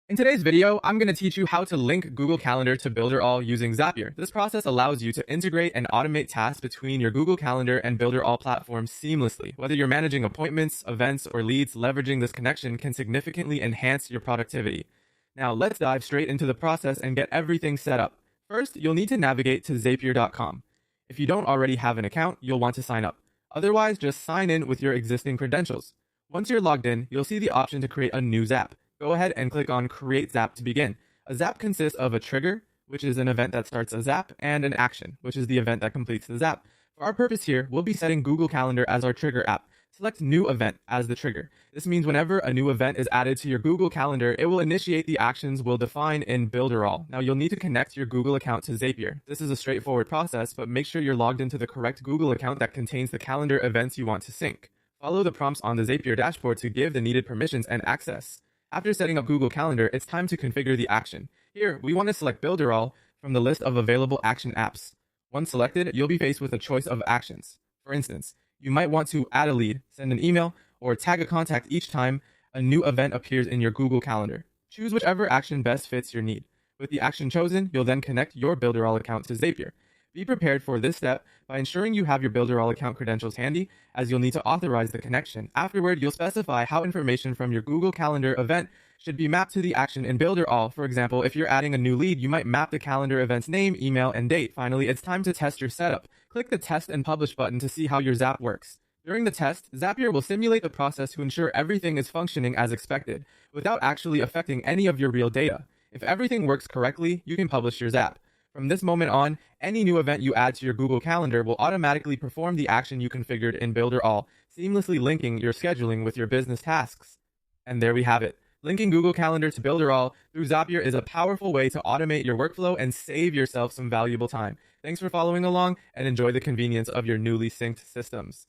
In today's video, I'm going to teach you how to link Google Calendar to Builderall using Zapier. This process allows you to integrate and automate tasks between your Google Calendar and Builderall platforms seamlessly. Whether you're managing appointments, events, or leads, leveraging this connection can significantly enhance your productivity. Now, let's dive straight into the process and get everything set up. First, you'll need to navigate to Zapier.com. If you don't already have an account, you'll want to sign up. Otherwise, just sign in with your existing credentials. Once you're logged in, you'll see the option to create a new Zap. Go ahead and click on Create Zap to begin. A Zap consists of a trigger, which is an event that starts a Zap, and an action, which is the event that completes the Zap. For our purpose here, we'll be setting Google Calendar as our trigger app. Select New Event as the trigger. This means whenever a new event is added to your Google Calendar, it will initiate the actions we'll define in Builderall. Now, you'll need to connect your Google account to Zapier. This is a straightforward process, but make sure you're logged into the correct Google account that contains the calendar events you want to sync. Follow the prompts on the Zapier dashboard to give the needed permissions and access. After setting up Google Calendar, it's time to configure the action. Here, we want to select Builderall from the list of available action apps. Once selected, you'll be faced with a choice of actions. For instance, you might want to add a lead, send an email, or tag a contact each time a new event appears in your Google Calendar. Choose whichever action best fits your need. With the action chosen, you'll then connect your Builderall account to Zapier. Be prepared for this step by ensuring you have your Builderall account credentials handy, as you'll need to authorize the connection. Afterward, you'll specify how information from your Google Calendar event should be mapped to the action in Builderall. For example, if you're adding a new lead, you might map the calendar event's name, email, and date. Finally, it's time to test your setup. Click the Test and Publish button to see how your Zap works. During the test, Zapier will simulate the process to ensure everything is functioning as expected, without actually affecting any of your real data. If everything works correctly, you can publish your Zap. From this moment on, any new event you add to your Google Calendar will automatically perform the action you configured in Builderall, seamlessly linking your scheduling with your business tasks. And there we have it. Linking Google Calendar to Builderall through Zapier is a powerful way to automate your workflow and save yourself some valuable time. Thanks for following along, and enjoy the convenience of your newly synced systems.